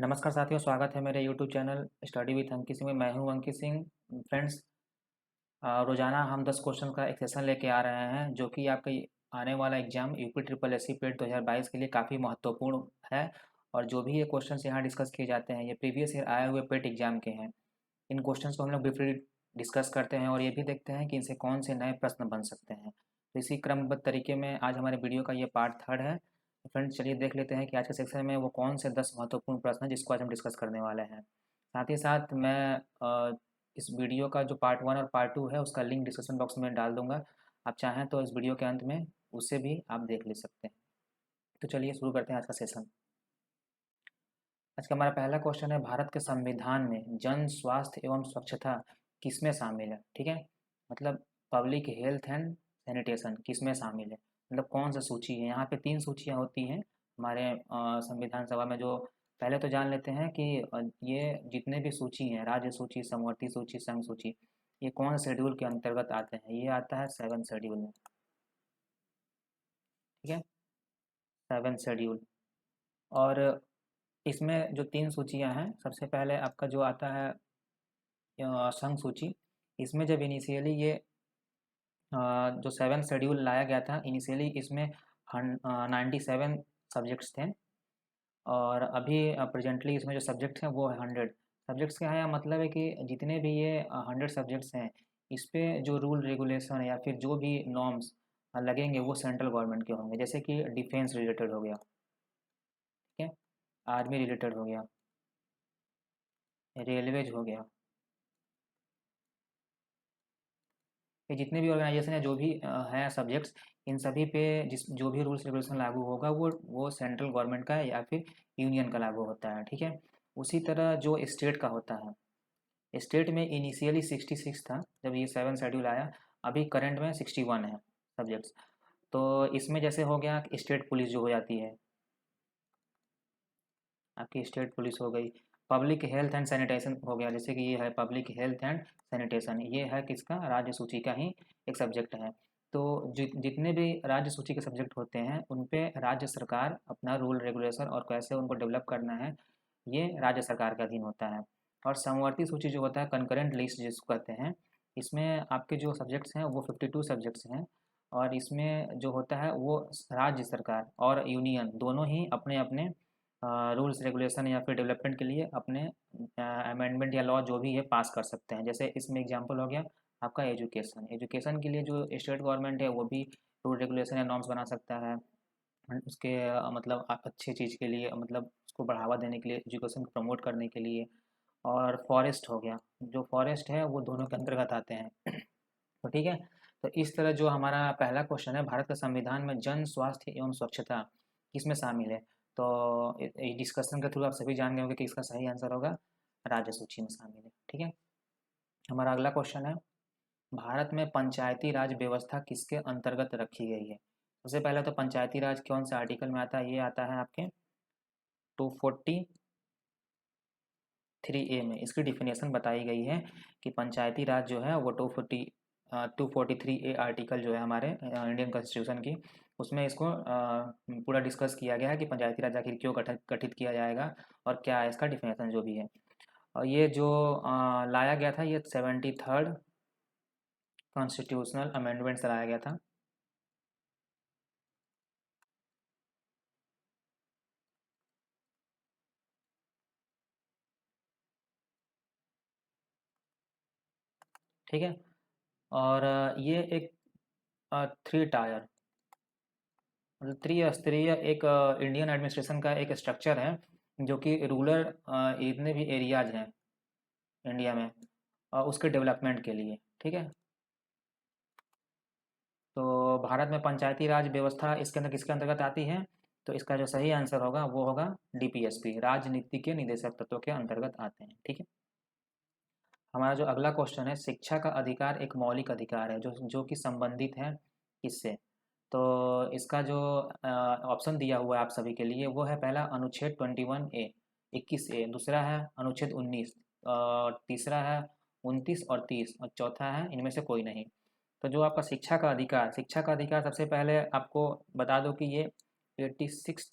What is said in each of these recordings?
नमस्कार साथियों, स्वागत है मेरे YouTube channel study with Ankit Singh में। मैं हूं अंकित सिंह। फ्रेंड्स, रोज़ाना हम 10 क्वेश्चन का एक सेशन लेके आ रहे हैं जो कि आपके आने वाला exam UP triple S C PET 2022 के लिए काफ़ी महत्वपूर्ण है। और जो भी ये क्वेश्चंस यहाँ डिस्कस किए जाते हैं ये प्रीवियस ईयर आए हुए पेट एग्जाम के हैं। इन क्वेश्चंस को हम लोग ब्रीफली डिस्कस करते हैं और ये भी देखते हैं कि इनसे कौन से नए प्रश्न बन सकते हैं। तो इसी क्रमबद्ध तरीके में आज हमारे वीडियो का ये पार्ट 3 है। तो फ्रेंड्स, चलिए देख लेते हैं कि आज के सेक्शन में वो कौन से 10 महत्वपूर्ण प्रश्न हैं जिसको आज हम डिस्कस करने वाले हैं। साथ ही साथ मैं इस वीडियो का जो पार्ट 1 और पार्ट 2 है उसका लिंक डिस्क्रिप्शन बॉक्स में डाल दूंगा। आप चाहें तो इस वीडियो के अंत में उसे भी आप देख ले सकते हैं। तो चलिए शुरू करते हैं आज का सेशन। आज का हमारा पहला क्वेश्चन है, भारत के संविधान में जन स्वास्थ्य एवं स्वच्छता किसमें शामिल है? ठीक है, मतलब पब्लिक हेल्थ एंड सैनिटेशन किसमें शामिल है, मतलब कौन सा सूची है। यहाँ पे 3 सूचियाँ होती हैं हमारे संविधान सभा में। जो पहले तो जान लेते हैं कि ये जितने भी सूची हैं, राज्य सूची, समवर्ती सूची, संघ सूची, ये कौन शेड्यूल के अंतर्गत आते हैं। ये आता है 7 शेड्यूल में। ठीक है, 7 शेड्यूल। और इसमें जो 3 सूचियाँ हैं, सबसे पहले आपका जो आता है संघ सूची। इसमें जब इनिशियली ये जो 7 शेड्यूल लाया गया था, इनिशियली इसमें 97 सब्जेक्ट्स थे। और अभी प्रेजेंटली इसमें जो सब्जेक्ट्स हैं वो है 100 सब्जेक्ट्स। का है मतलब है कि जितने भी ये 100 सब्जेक्ट्स हैं, इस पे जो रूल रेगुलेशन या फिर जो भी नॉर्म्स लगेंगे वो सेंट्रल गवर्नमेंट के होंगे। जैसे कि डिफेंस रिलेटेड हो गया, ठीक है, आर्मी रिलेटेड हो गया, रेलवेज हो गया, ये जितने भी ऑर्गेनाइजेशन है, जो भी हैं सब्जेक्ट्स, इन सभी पे जिस जो भी रूल्स रेगुलेशन लागू होगा वो सेंट्रल गवर्नमेंट का या फिर यूनियन का लागू होता है। ठीक है, उसी तरह जो स्टेट का होता है, स्टेट में इनिशियली 66 था जब ये 7 शेड्यूल आया। अभी करंट में 61 है सब्जेक्ट्स। तो इसमें जैसे हो गया कि स्टेट पुलिस जो हो जाती है, आपकी स्टेट पुलिस हो गई। पब्लिक हेल्थ एंड सैनिटेशन हो गया, जैसे कि ये है पब्लिक हेल्थ एंड सैनिटेशन, ये है किसका, राज्य सूची का ही एक सब्जेक्ट है। तो जितने भी राज्य सूची के सब्जेक्ट होते हैं उन पे राज्य सरकार अपना रूल रेगुलेशन और कैसे उनको डेवलप करना है, ये राज्य सरकार का अधीन होता है। और समवर्ती सूची जो होता है, कंकरेंट लिस्ट जिसको कहते हैं, इसमें आपके जो सब्जेक्ट्स हैं वो 52 सब्जेक्ट्स हैं। और इसमें जो होता है वो राज्य सरकार और यूनियन दोनों ही अपने अपने रूल्स रेगुलेशन या फिर डेवलपमेंट के लिए अपने अमेंडमेंट या लॉ जो भी है पास कर सकते हैं। जैसे इसमें एग्जांपल हो गया आपका एजुकेशन। एजुकेशन के लिए जो स्टेट गवर्नमेंट है वो भी रूल रेगुलेशन या नॉर्म्स बना सकता है। उसके मतलब अच्छी चीज़ के लिए, मतलब उसको बढ़ावा देने के लिए, एजुकेशन को प्रमोट करने के लिए। और फॉरेस्ट हो गया, जो फॉरेस्ट है वो दोनों के अंतर्गत आते हैं। तो ठीक है, तो इस तरह जो हमारा पहला क्वेश्चन है, भारत के संविधान में जन स्वास्थ्य एवं स्वच्छता किसमें शामिल है, तो इस डिस्कशन के थ्रू आप सभी जान गए होंगे कि इसका सही आंसर होगा राज्य सूची में शामिल है। ठीक है, हमारा अगला क्वेश्चन है, भारत में पंचायती राज व्यवस्था किसके अंतर्गत रखी गई है। सबसे पहले तो पंचायती राज कौन से आर्टिकल में आता है, ये आता है आपके 243A में। इसकी डिफिनेशन बताई गई है कि पंचायती राज जो है वो 243A आर्टिकल जो है हमारे इंडियन कॉन्स्टिट्यूशन की, उसमें इसको पूरा डिस्कस किया गया है कि पंचायती राज आखिर क्यों गठित गठित किया जाएगा और क्या है इसका डिफिनेशन जो भी है। और ये जो लाया गया था, ये 73rd कॉन्स्टिट्यूशनल अमेंडमेंट से लाया गया था। ठीक है, और ये एक 3 टायर, मतलब त्रिस्तरीय एक इंडियन एडमिनिस्ट्रेशन का एक स्ट्रक्चर है जो कि रूरल जितने भी एरियाज हैं इंडिया में उसके डेवलपमेंट के लिए। ठीक है, तो भारत में पंचायती राज व्यवस्था इसके अंदर किसके अंतर्गत आती है, तो इसका जो सही आंसर होगा वो होगा डीपीएसपी, राजनीति के निदेशक तत्वों के अंतर्गत आते हैं। ठीक है, हमारा जो अगला क्वेश्चन है, शिक्षा का अधिकार एक मौलिक अधिकार है जो जो कि संबंधित है इससे। तो इसका जो ऑप्शन दिया हुआ है आप सभी के लिए वो है, पहला अनुच्छेद 21A 21A, दूसरा है अनुच्छेद 19, और तीसरा है 29 और 30, और चौथा है इनमें से कोई नहीं। तो जो आपका शिक्षा का अधिकार, शिक्षा का अधिकार सबसे पहले आपको बता दो कि ये 86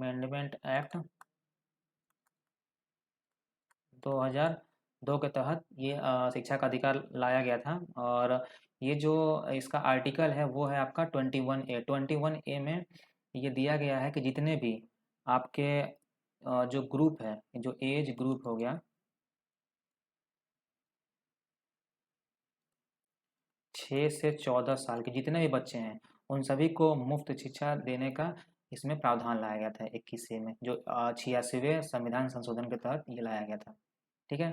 अमेंडमेंट एक्ट 2002 के तहत ये शिक्षा का अधिकार लाया गया था। और ये जो इसका आर्टिकल है वो है आपका 21A। 21A में ये दिया गया है कि जितने भी आपके जो ग्रुप है, जो एज ग्रुप हो गया 6 से 14 साल के जितने भी बच्चे हैं, उन सभी को मुफ्त शिक्षा देने का इसमें प्रावधान लाया गया था 21A में, जो 86वें संविधान संशोधन के तहत ये लाया गया था। ठीक है।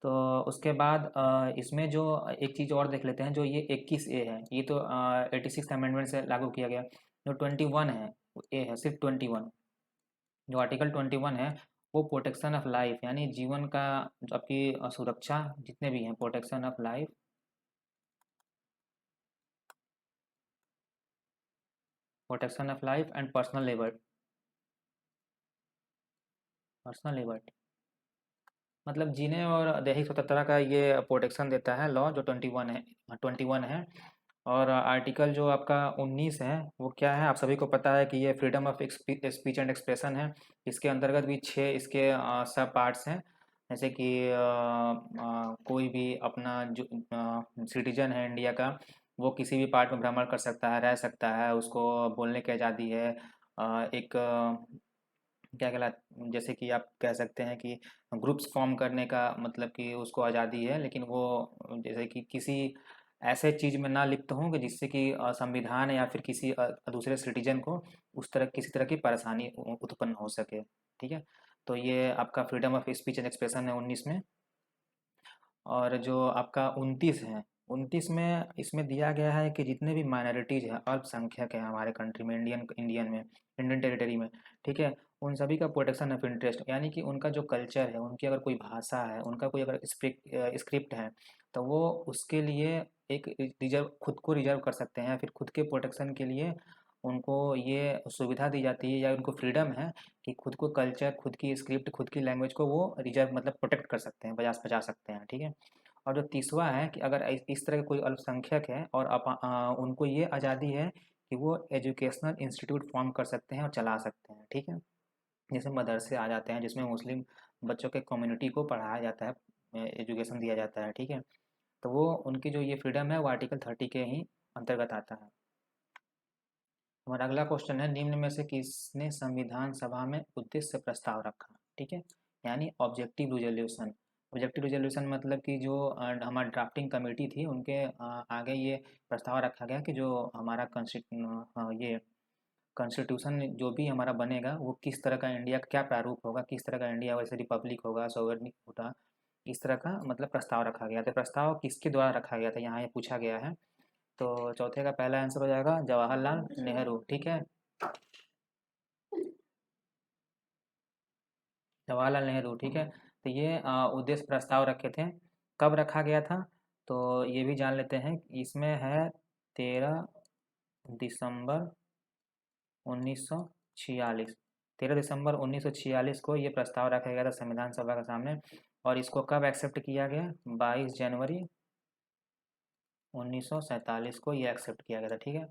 तो उसके बाद इसमें जो एक चीज़ और देख लेते हैं, जो ये 21A है, ये तो 86 अमेंडमेंट से लागू किया गया। जो 21 है, ए है सिर्फ 21। जो आर्टिकल 21 है वो प्रोटेक्शन ऑफ लाइफ, यानी जीवन का जो आपकी सुरक्षा जितने भी हैं, protection of life, protection of life and personal liberty, मतलब जीने और दैहिक स्वतंत्रता का ये प्रोटेक्शन देता है लॉ, जो 21 है। और आर्टिकल जो आपका 19 है वो क्या है, आप सभी को पता है कि ये freedom of speech and expression है। इसके अंतर्गत भी 6 इसके सब पार्ट्स हैं। जैसे कि कोई भी अपना जो सिटीजन है इंडिया का, वो किसी भी पार्ट में भ्रमण कर सकता है, रह सकता है, उसको बोलने की आज़ादी है। एक क्या कहला, जैसे कि आप कह सकते हैं कि ग्रुप्स फॉर्म करने का मतलब कि उसको आज़ादी है, लेकिन वो जैसे कि किसी ऐसे चीज़ में ना लिप्त हों कि जिससे कि संविधान या फिर किसी दूसरे सिटीजन को उस तरह किसी तरह की परेशानी उत्पन्न हो सके। ठीक है। तो ये आपका freedom of speech and expression है 19 में। और जो आपका 29 है, 29 में इसमें दिया गया है कि जितने भी माइनॉरिटीज़ हैं, अल्पसंख्यक हैं हमारे कंट्री में, इंडियन टेरिटरी में, ठीक है, उन सभी का प्रोटेक्शन ऑफ इंटरेस्ट, यानी कि उनका जो कल्चर है, उनकी अगर कोई भाषा है, उनका कोई अगर स्क्रिप्ट है, तो वो उसके लिए एक रिजर्व, खुद को रिजर्व कर सकते हैं, या फिर खुद के प्रोटेक्शन के लिए उनको ये सुविधा दी जाती है, या उनको फ्रीडम है कि खुद को कल्चर, खुद की स्क्रिप्ट, खुद की लैंग्वेज को वो रिजर्व मतलब प्रोटेक्ट कर सकते हैं, बजा बचा सकते हैं। ठीक है। और जो तीसवा है कि अगर इस तरह का कोई अल्पसंख्यक है और उनको ये आज़ादी है कि वो एजुकेशनल इंस्टीट्यूट फॉर्म कर सकते हैं और चला सकते हैं। ठीक है। जैसे मदरसे आ जाते हैं जिसमें मुस्लिम बच्चों के कम्युनिटी को पढ़ाया जाता है, एजुकेशन दिया जाता है। ठीक है। तो वो उनकी जो ये फ्रीडम है वो आर्टिकल 30 के ही अंतर्गत आता है। हमारा अगला क्वेश्चन है, निम्न में से किसने संविधान सभा में उद्देश्य प्रस्ताव रखा। ठीक है। यानी ऑब्जेक्टिव रिजोल्यूशन। ऑब्जेक्टिव रिजोल्यूशन मतलब कि जो हमारी ड्राफ्टिंग कमेटी थी उनके आगे ये प्रस्ताव रखा गया कि जो हमारा ये कॉन्स्टिट्यूशन जो भी हमारा बनेगा वो किस तरह का, इंडिया का क्या प्रारूप होगा, किस तरह का इंडिया, वैसे रिपब्लिक होगा, सॉवरेनिक होगा, इस तरह का मतलब प्रस्ताव रखा गया था। प्रस्ताव किसके द्वारा रखा गया था, यहाँ ये पूछा गया है। तो चौथे का पहला आंसर हो जाएगा जवाहरलाल नेहरू। ठीक है। जवाहरलाल नेहरू। ठीक है। तो ये उद्देश्य प्रस्ताव रखे थे। कब रखा गया था, तो ये भी जान लेते हैं। इसमें है 13 दिसंबर 1946। 13 दिसंबर 1946 को ये प्रस्ताव रखा गया था संविधान सभा के सामने। और इसको कब एक्सेप्ट किया गया, 22 जनवरी 1947 को ये एक्सेप्ट किया गया था। ठीक है।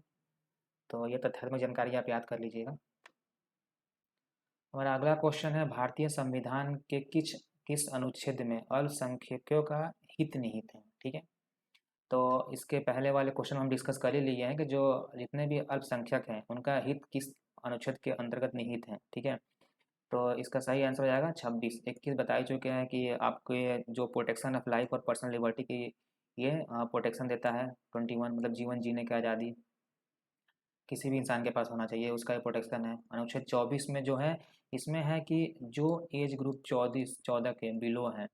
तो ये तथ्यात्मक जानकारी आप याद कर लीजिएगा। हमारा अगला क्वेश्चन है, भारतीय संविधान के किस अनुच्छेद में अल्पसंख्यकों का हित निहित है। ठीक है। तो इसके पहले वाले क्वेश्चन हम डिस्कस कर ही लिए हैं कि जो जितने भी अल्पसंख्यक हैं उनका हित किस अनुच्छेद के अंतर्गत निहित है। ठीक है। तो इसका सही आंसर हो जाएगा 26। 21 बता ही चुके हैं कि आपको ये जो प्रोटेक्शन ऑफ लाइफ और पर्सनल लिबर्टी की ये प्रोटेक्शन देता है। 21 मतलब जीवन जीने की आज़ादी किसी भी इंसान के पास होना चाहिए, उसका ये प्रोटेक्शन है। अनुच्छेद 24 में जो है, इसमें है कि जो एज ग्रुप 14 के बिलो हैं,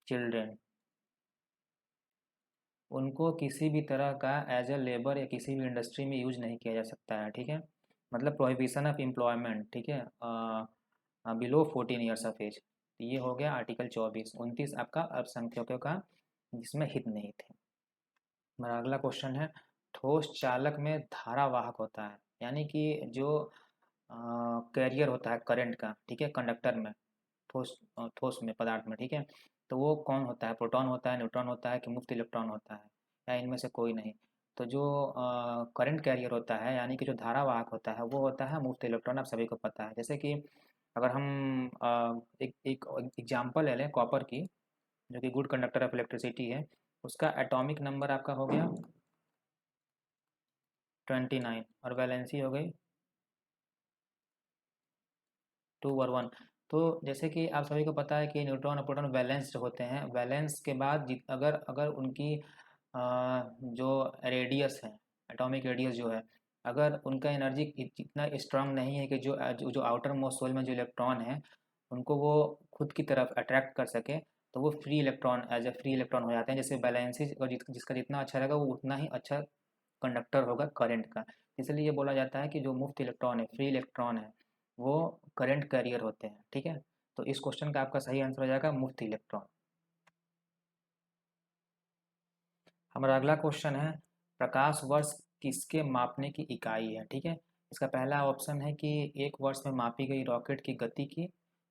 चिल्ड्रेन, उनको किसी भी तरह का एज ए लेबर या किसी भी इंडस्ट्री में यूज नहीं किया जा सकता है। ठीक है। मतलब प्रोहिबिशन ऑफ एम्प्लॉयमेंट। ठीक है। Below 14 years of age. ये हो गया आर्टिकल 24। 29 आपका अल्पसंख्यकों का जिसमें हित नहीं थे। हमारा अगला क्वेश्चन है, ठोस चालक में धारावाहक होता है, यानी कि जो कैरियर होता है करंट का, ठीक है, कंडक्टर में, ठोस में, पदार्थ में। ठीक है। तो वो कौन होता है, प्रोटॉन होता है, न्यूट्रॉन होता है कि मुफ्त इलेक्ट्रॉन होता है, या इनमें से कोई नहीं। तो जो करंट कैरियर होता है यानी कि जो धारावाहक होता है वो होता है मुफ्त इलेक्ट्रॉन, आप सभी को पता है। जैसे कि अगर हम एक एक एग्जांपल ले लें कॉपर की, जो कि गुड कंडक्टर ऑफ इलेक्ट्रिसिटी है, उसका एटॉमिक नंबर आपका हो गया 29 और वैलेंसी हो गई 2 और 1। तो जैसे कि आप सभी को पता है कि न्यूट्रॉन और प्रोटॉन वैलेंस्ड होते हैं। वैलेंस के बाद अगर अगर उनकी जो रेडियस है, एटॉमिक रेडियस जो है, अगर उनका एनर्जी इतना स्ट्रांग नहीं है कि जो आउटर मोस्ट सोल में जो इलेक्ट्रॉन है उनको वो खुद की तरफ अट्रैक्ट कर सके, तो वो free electron as a free electron हो जाते हैं। जैसे बैलेंसी और जिसका जितना अच्छा रहेगा वो उतना ही अच्छा कंडक्टर होगा करंट का। इसलिए ये बोला जाता है कि जो मुफ्त इलेक्ट्रॉन है, फ्री इलेक्ट्रॉन है, वो करंट कैरियर होते हैं। ठीक है, तो इस क्वेश्चन का आपका सही आंसर हो जाएगा मुफ्त इलेक्ट्रॉन। हमारा अगला क्वेश्चन है प्रकाश वर्ष किसके मापने की इकाई है। ठीक है, इसका पहला ऑप्शन है कि एक वर्ष में मापी गई रॉकेट की गति की।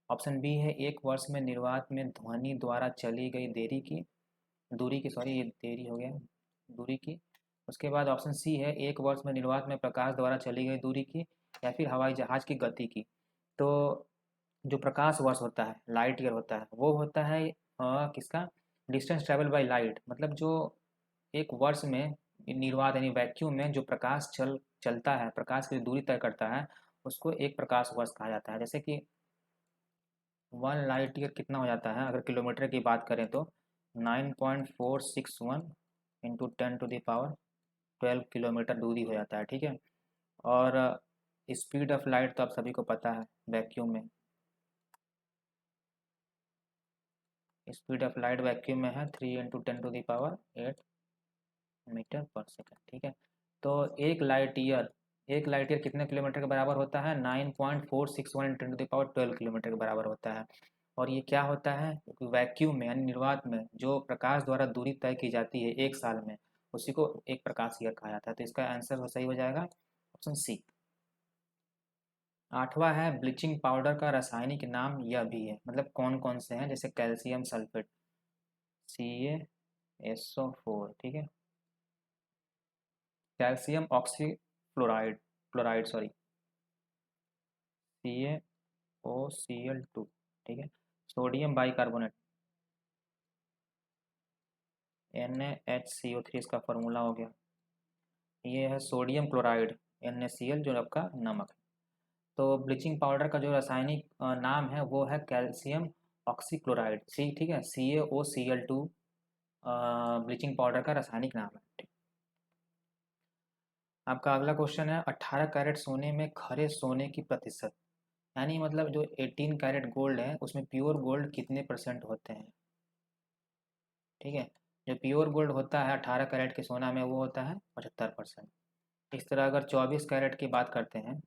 ऑप्शन बी है एक वर्ष में निर्वात में ध्वनि द्वारा चली गई दूरी की, सॉरी ये देरी हो गया, दूरी की। उसके बाद ऑप्शन सी है एक वर्ष में निर्वात में प्रकाश द्वारा चली गई दूरी की, या फिर हवाई जहाज की गति की। तो जो प्रकाश वर्ष होता है, लाइट ईयर होता है, वो होता है किसका, डिस्टेंस ट्रेवल बाय लाइट। मतलब जो एक वर्ष में निर्वात यानी वैक्यूम में जो प्रकाश चलता है, प्रकाश की दूरी तय करता है, उसको एक प्रकाश वर्ष कहा जाता है। जैसे कि 1 लाइट ईयर कितना हो जाता है, अगर किलोमीटर की बात करें तो 9.461 इंटू 10⁻12 किलोमीटर दूरी हो जाता है। ठीक है, और स्पीड ऑफ लाइट तो आप सभी को पता है वैक्यूम में, स्पीड ऑफ लाइट वैक्यूम में है 3 × 10⁸ मीटर पर सेकंड। ठीक है, तो एक लाइट ईयर कितने किलोमीटर के बराबर होता है, 9.461 × 10⁻12 किलोमीटर के बराबर होता है। और ये क्या होता है, वैक्यूम में यानी निर्वात में जो प्रकाश द्वारा दूरी तय की जाती है एक साल में, उसी को एक प्रकाश ईयर कहा जाता है। तो इसका आंसर सही हो जाएगा ऑप्शन सी। आठवां है ब्लीचिंग पाउडर का रासायनिक नाम यह भी है। मतलब कौन कौन से हैं, जैसे कैल्शियम सल्फेट CaSO4, ठीक है, calcium oxy fluoride fluoride sorry CaOCl2, ठीक है, सोडियम बाइकार्बोनेट NaHCO3 इसका फार्मूला हो गया। ये है सोडियम क्लोराइड NaCl जो आपका नमक है। तो ब्लीचिंग पाउडर का जो रासायनिक नाम है वो है कैल्शियम ऑक्सीक्लोराइड, सी, ठीक है, CaOCl2 ब्लीचिंग पाउडर का रासायनिक नाम है। आपका अगला क्वेश्चन है 18 कैरेट सोने में खरे सोने की प्रतिशत, यानी मतलब जो 18 कैरेट गोल्ड है उसमें प्योर गोल्ड कितने परसेंट होते हैं। ठीक है, जो प्योर गोल्ड होता है 18 कैरेट के सोना में वो होता है 75%। इस तरह अगर 24 कैरेट की बात करते हैं,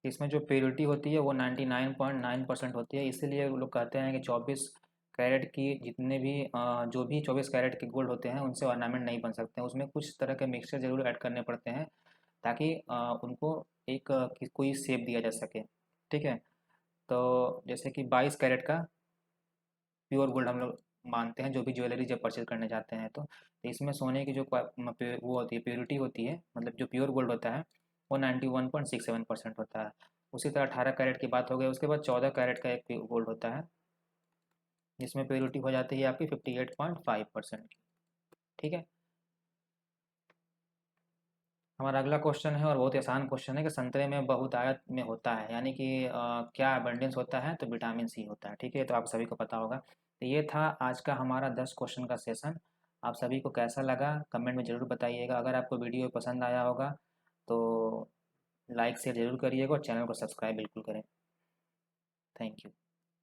इसमें जो प्योरिटी होती है वो 99.9% होती है। इसीलिए वो लोग कहते हैं कि 24 कैरेट की जितने भी जो भी 24 कैरेट के गोल्ड होते हैं उनसे ऑर्नामेंट नहीं बन सकते हैं। उसमें कुछ तरह के मिक्सचर जरूर ऐड करने पड़ते हैं ताकि उनको एक कोई शेप दिया जा सके। ठीक है, तो जैसे कि 22 कैरेट का प्योर गोल्ड हम लोग मानते हैं जो भी ज्वेलरी जब परचेज करने जाते हैं। तो इसमें सोने की जो वो होती है, प्योरिटी होती है, मतलब जो प्योर गोल्ड होता है वो 91.67% होता है। उसी तरह 18 कैरेट की बात हो गई। उसके बाद 14 कैरेट का एक गोल्ड होता है जिसमें प्योरिटी हो जाती है आपकी 58.5% की। ठीक है, हमारा अगला क्वेश्चन है और बहुत ही आसान क्वेश्चन है कि संतरे में बहुतायत में होता है, यानी कि क्या अबंडेंस होता है, तो विटामिन सी होता है। ठीक है, तो आप सभी को पता होगा। तो ये था आज का हमारा 10 क्वेश्चन का सेशन। आप सभी को कैसा लगा कमेंट में ज़रूर बताइएगा। अगर आपको वीडियो पसंद आया होगा तो लाइक शेयर ज़रूर करिएगा और चैनल को सब्सक्राइब बिल्कुल करें। Thank you.